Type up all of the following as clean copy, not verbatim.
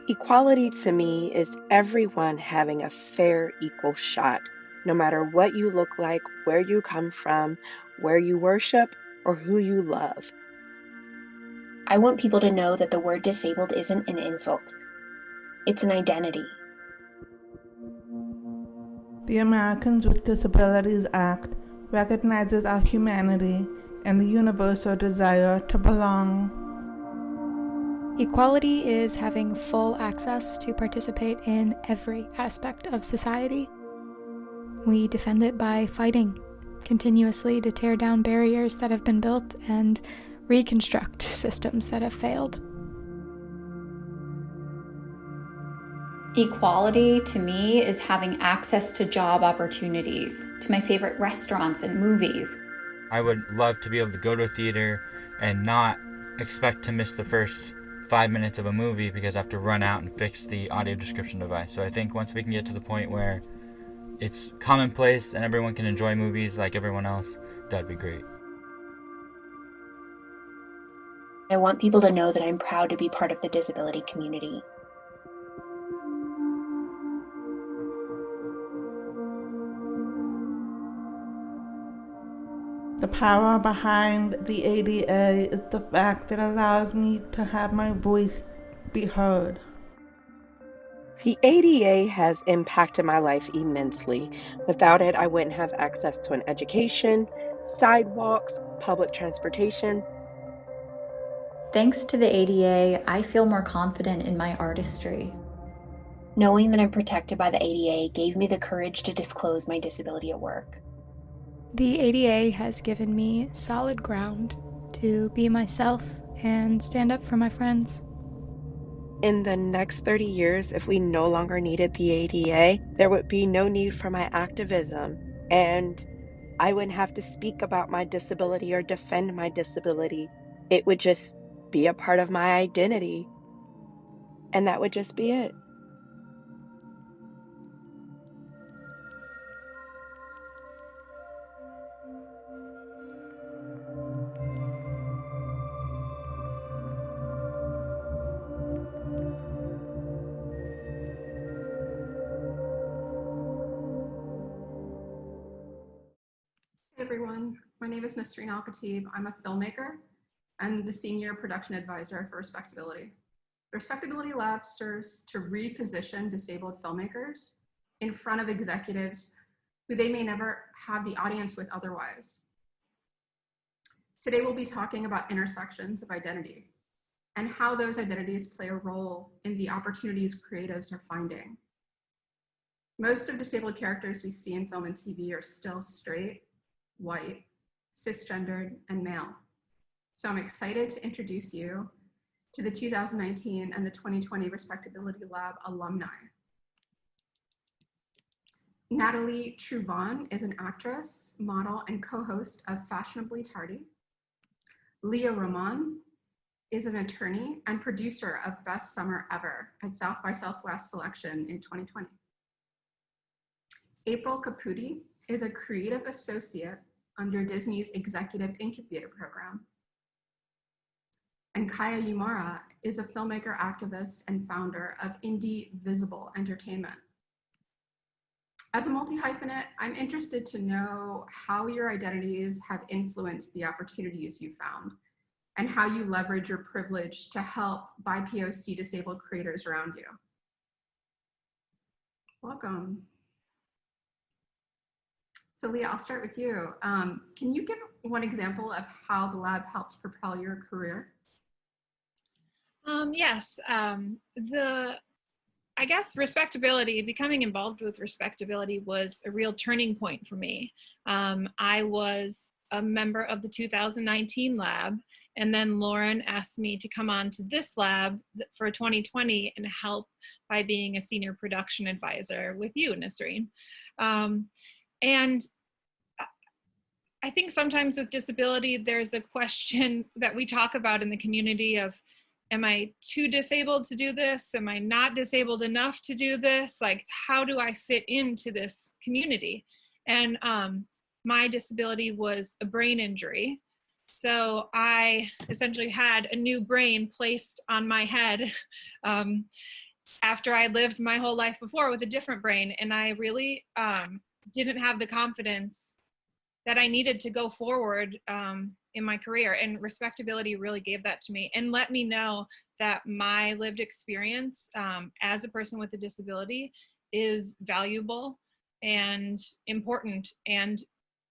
Equality to me is everyone having a fair, equal shot, no matter what you look like, where you come from, where you worship, or who you love. I want people to know that the word disabled isn't an insult. It's an identity. The Americans with Disabilities Act recognizes our humanity and the universal desire to belong. Equality is having full access to participate in every aspect of society. We defend it by fighting continuously to tear down barriers that have been built and reconstruct systems that have failed. Equality to me is having access to job opportunities, to my favorite restaurants and movies. I would love to be able to go to a theater and not expect to miss the first 5 minutes of a movie because I have to run out and fix the audio description device. So I think once we can get to the point where it's commonplace and everyone can enjoy movies like everyone else, that'd be great. I want people to know that I'm proud to be part of the disability community. The power behind the ADA is the fact that it allows me to have my voice be heard. The ADA has impacted my life immensely. Without it, I wouldn't have access to an education, sidewalks, public transportation. Thanks to the ADA, I feel more confident in my artistry. Knowing that I'm protected by the ADA gave me the courage to disclose my disability at work. The ADA has given me solid ground to be myself and stand up for my friends. In the next 30 years, if we no longer needed the ADA, there would be no need for my activism, and I wouldn't have to speak about my disability or defend my disability. It would just be a part of my identity, and that would just be it. Hey everyone, my name is Nasreen Alkhateeb. I'm a filmmaker and the Senior Production Advisor for RespectAbility. The RespectAbility Lab serves to reposition disabled filmmakers in front of executives who they may never have the audience with otherwise. Today we'll be talking about intersections of identity and how those identities play a role in the opportunities creatives are finding. Most of disabled characters we see in film and TV are still straight, white, cisgendered, and male. So I'm excited to introduce you to the 2019 and the 2020 RespectAbility Lab alumni. Natalie Trevonne is an actress, model, and co-host of Fashionably Tardy. Leah Romond is an attorney and producer of Best Summer Ever at South by Southwest Selection in 2020. April Caputi is a creative associate under Disney's Executive Incubator Program. And Kiah Amara is a filmmaker, activist, and founder of Indie Visible Entertainment. As a multi-hyphenate, I'm interested to know how your identities have influenced the opportunities you found and how you leverage your privilege to help BIPOC disabled creators around you. Welcome. So Leah, I'll start with you. Can you give one example of how the lab helped propel your career? Yes, I guess becoming involved with RespectAbility was a real turning point for me. I was a member of the 2019 lab, and then Lauren asked me to come on to this lab for 2020 and help by being a senior production advisor with you, Nasreen. And I think sometimes with disability, there's a question that we talk about in the community of, am I too disabled to do this? Am I not disabled enough to do this? Like, how do I fit into this community? And my disability was a brain injury. So I essentially had a new brain placed on my head. after I lived my whole life before with a different brain, and I really didn't have the confidence that I needed to go forward in my career. And Respectability really gave that to me and let me know that my lived experience as a person with a disability is valuable and important. And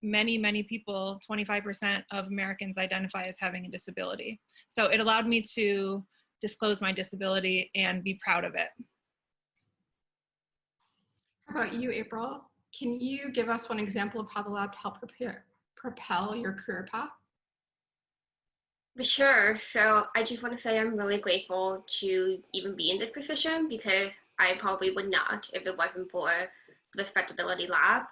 many, many people, 25% of Americans identify as having a disability. So it allowed me to disclose my disability and be proud of it. How about you, April? Can you give us one example of how the lab helped propel your career path? Sure. So I just want to say I'm really grateful to even be in this position, because I probably would not if it wasn't for the Respectability Lab.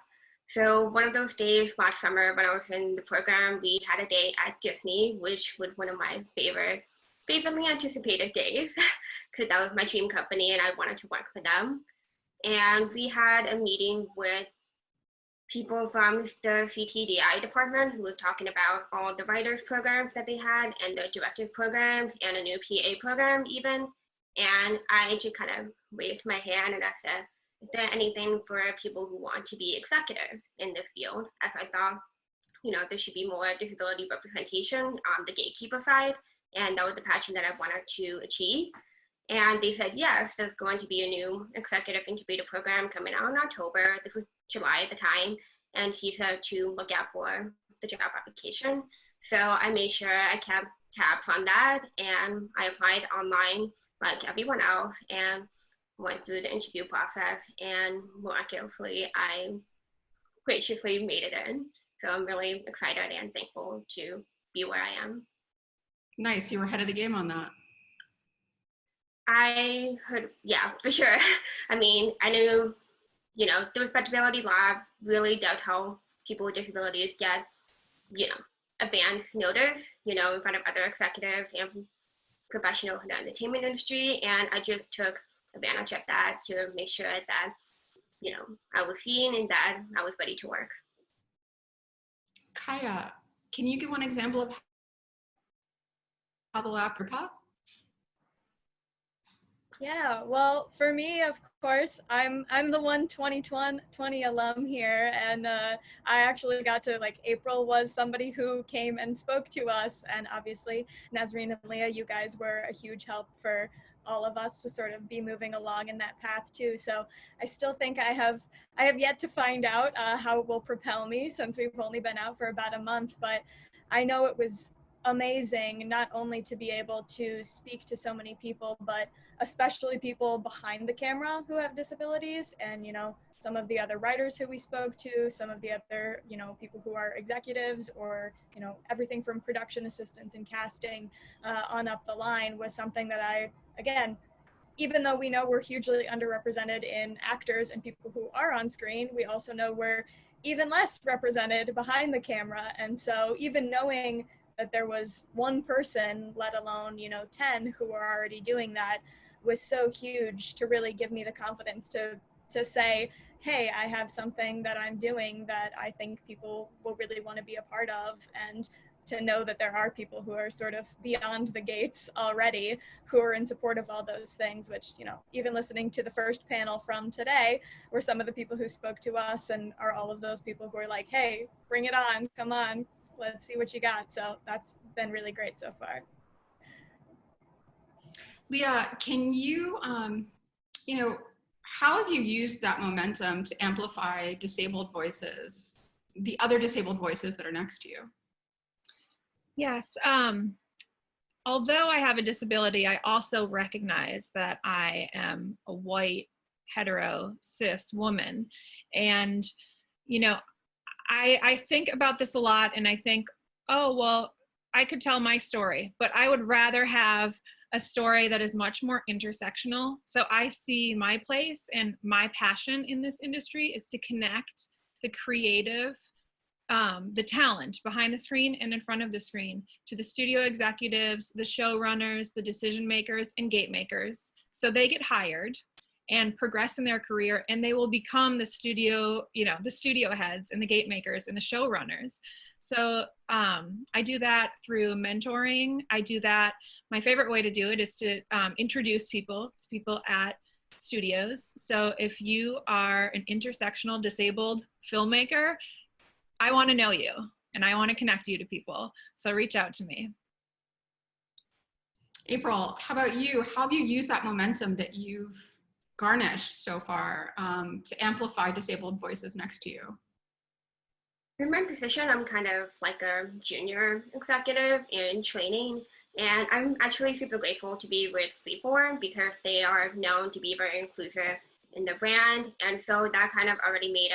So one of those days last summer when I was in the program, we had a day at Disney, which was one of my favoritely anticipated days, because that was my dream company and I wanted to work for them. And we had a meeting with people from the CTDI department who was talking about all the writers programs that they had and the directive programs and a new PA program even. And I just kind of waved my hand and I said, is there anything for people who want to be executive in this field? As I thought, you know, there should be more disability representation on the gatekeeper side. And that was the passion that I wanted to achieve. And they said, yes, there's going to be a new executive incubator program coming out in October. This was July at the time. And she said to look out for the job application. So I made sure I kept tabs on that. And I applied online like everyone else and went through the interview process. And miraculously, I graciously made it in. So I'm really excited and thankful to be where I am. Nice, you were ahead of the game on that. I heard, yeah, for sure. I mean, I knew, you know, the Respectability Lab really does help people with disabilities get, you know, advance notice, you know, in front of other executives and professionals in the entertainment industry. And I just took advantage of that to make sure that, you know, I was seen and that I was ready to work. Kiah, can you give one example of how the lab prepared? Yeah, well, for me, of course, I'm the 2020 alum here, and I actually got to, like, April was somebody who came and spoke to us, and obviously Nasreen and Leah, you guys were a huge help for all of us to sort of be moving along in that path too. So I still think I have yet to find out how it will propel me, since we've only been out for about a month, but I know it was amazing not only to be able to speak to so many people, but especially people behind the camera who have disabilities, and, you know, some of the other writers who we spoke to, some of the other, you know, people who are executives, or, you know, everything from production assistants and casting on up the line was something that I, again, even though we know we're hugely underrepresented in actors and people who are on screen, we also know we're even less represented behind the camera. And so even knowing that there was one person, let alone, you know, 10 who are already doing that, was so huge to really give me the confidence to say, hey, I have something that I'm doing that I think people will really want to be a part of, and to know that there are people who are sort of beyond the gates already who are in support of all those things, which, you know, even listening to the first panel from today were some of the people who spoke to us, and are all of those people who are like, hey, bring it on, come on, let's see what you got. So that's been really great so far. Leah, can you, you know, how have you used that momentum to amplify disabled voices, the other disabled voices that are next to you? Yes. Although I have a disability, I also recognize that I am a white, hetero, cis woman. And, you know, I think about this a lot, and I think, oh, well, I could tell my story, but I would rather have a story that is much more intersectional. So I see my place and my passion in this industry is to connect the creative, the talent behind the screen and in front of the screen, to the studio executives, the showrunners, the decision makers, and gate makers. So they get hired and progress in their career, and they will become the studio, you know, the studio heads and the gate makers and the showrunners. So I do that through mentoring. I do that, my favorite way to do it is to introduce people to people at studios. So if you are an intersectional disabled filmmaker, I want to know you and I want to connect you to people. So reach out to me. April, how about you? How have you used that momentum that you've garnished so far to amplify disabled voices next to you? In my position, I'm kind of like a junior executive in training, and I'm actually super grateful to be with Freeborn because they are known to be very inclusive in the brand, and so that kind of already made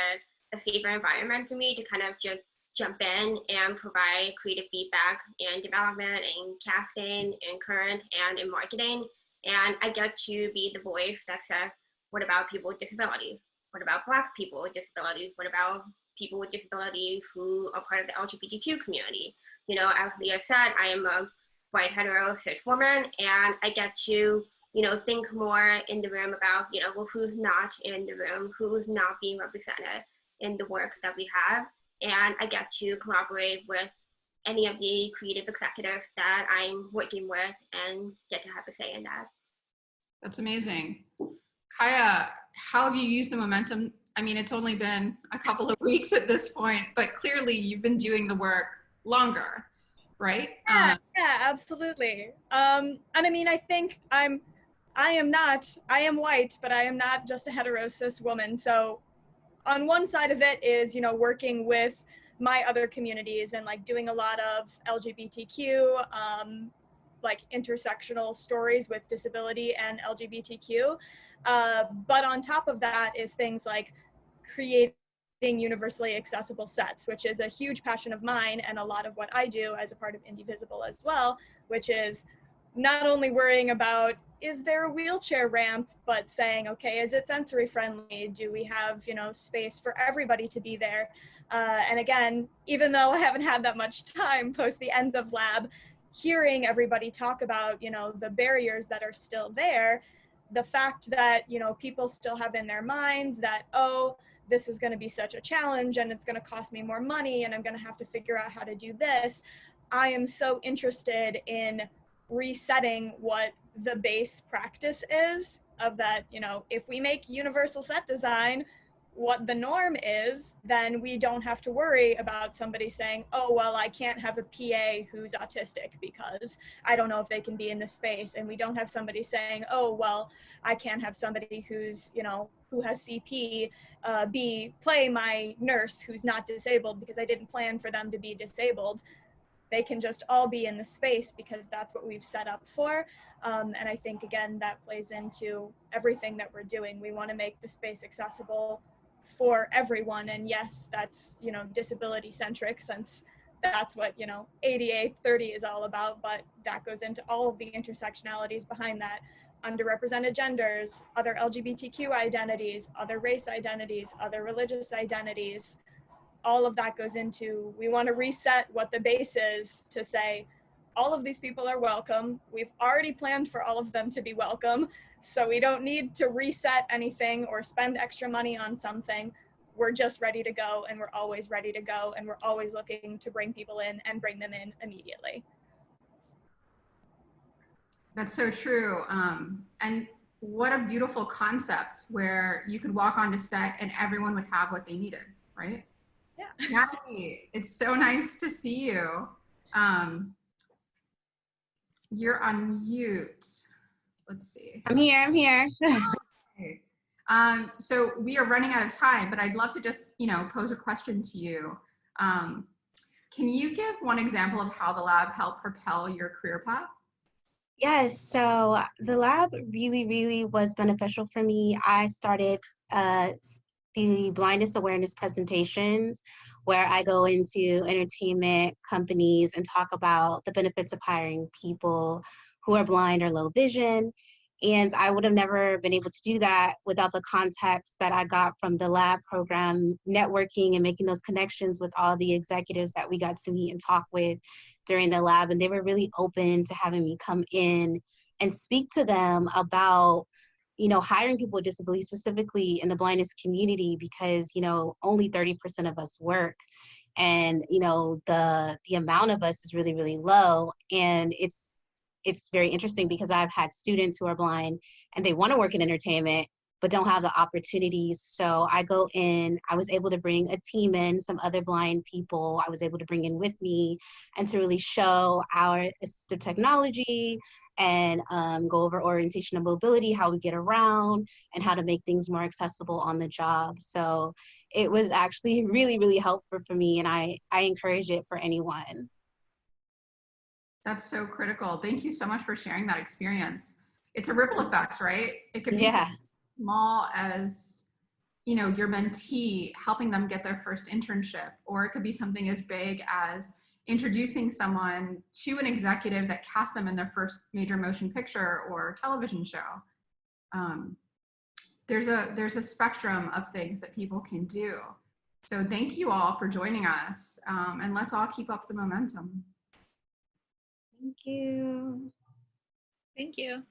a safer environment for me to kind of just jump in and provide creative feedback and development and casting and current and in marketing. And I get to be the voice that says, what about people with disability? What about Black people with disability? What about people with disability who are part of the LGBTQ community? You know, as Leah said, I am a white hetero cis woman, and I get to, you know, think more in the room about, you know, well, who's not in the room, who's not being represented in the work that we have. And I get to collaborate with any of the creative executives that I'm working with and get to have a say in that. That's amazing. Kiah, how have you used the momentum? I mean, it's only been a couple of weeks at this point, but clearly you've been doing the work longer, right? Yeah, absolutely. And I mean, I think I am white, but I am not just a hetero cis woman. So on one side of it is, you know, working with my other communities and like doing a lot of LGBTQ, like intersectional stories with disability and LGBTQ. But on top of that is things like creating universally accessible sets, which is a huge passion of mine and a lot of what I do as a part of Indivisible as well, which is not only worrying about, is there a wheelchair ramp, but saying, okay, is it sensory friendly? Do we have, you know, space for everybody to be there? And again, even though I haven't had that much time post the end of lab, hearing everybody talk about, you know, the barriers that are still there, the fact that, you know, people still have in their minds that, oh, this is going to be such a challenge and it's going to cost me more money and I'm going to have to figure out how to do this. I am so interested in resetting what the base practice is of that, you know, if we make universal set design what the norm is, then we don't have to worry about somebody saying, oh, well, I can't have a PA who's autistic because I don't know if they can be in this space. And we don't have somebody saying, oh, well, I can't have somebody who's, you know, who has CP play my nurse who's not disabled because I didn't plan for them to be disabled. They can just all be in the space because that's what we've set up for. And I think, again, that plays into everything that we're doing. We want to make the space accessible for everyone. And yes, that's, you know, disability centric, since that's what, you know, ADA 30 is all about, but that goes into all of the intersectionalities behind that. Underrepresented genders, other LGBTQ identities, other race identities, other religious identities, all of that goes into, we want to reset what the base is to say, all of these people are welcome. We've already planned for all of them to be welcome. So we don't need to reset anything or spend extra money on something. We're just ready to go, and we're always ready to go. And we're always looking to bring people in and bring them in immediately. That's so true. And what a beautiful concept where you could walk onto set and everyone would have what they needed, right? Yeah. Natalie, it's so nice to see you. You're on mute. Let's see. I'm here. Okay. So we are running out of time, but I'd love to just, you know, pose a question to you. Can you give one example of how the lab helped propel your career path? Yes, so the lab really was beneficial for me. I started the blindness awareness presentations where I go into entertainment companies and talk about the benefits of hiring people who are blind or low vision. And I would have never been able to do that without the context that I got from the lab program, networking and making those connections with all the executives that we got to meet and talk with during the lab. And they were really open to having me come in and speak to them about, you know, hiring people with disabilities, specifically in the blindness community, because, you know, only 30% of us work. And, you know, the amount of us is really low. And it's very interesting because I've had students who are blind and they want to work in entertainment, but don't have the opportunities. So I go in, I was able to bring a team in, some other blind people I was able to bring in with me, and to really show our assistive technology and go over orientation and mobility, how we get around, and how to make things more accessible on the job. So it was actually really, really helpful for me, and I encourage it for anyone. That's so critical. Thank you so much for sharing that experience. It's a ripple effect, right? It could be Yeah. small as, you know, your mentee helping them get their first internship, or it could be something as big as introducing someone to an executive that cast them in their first major motion picture or television show. There's a spectrum of things that people can do. So thank you all for joining us, and let's all keep up the momentum. Thank you. Thank you.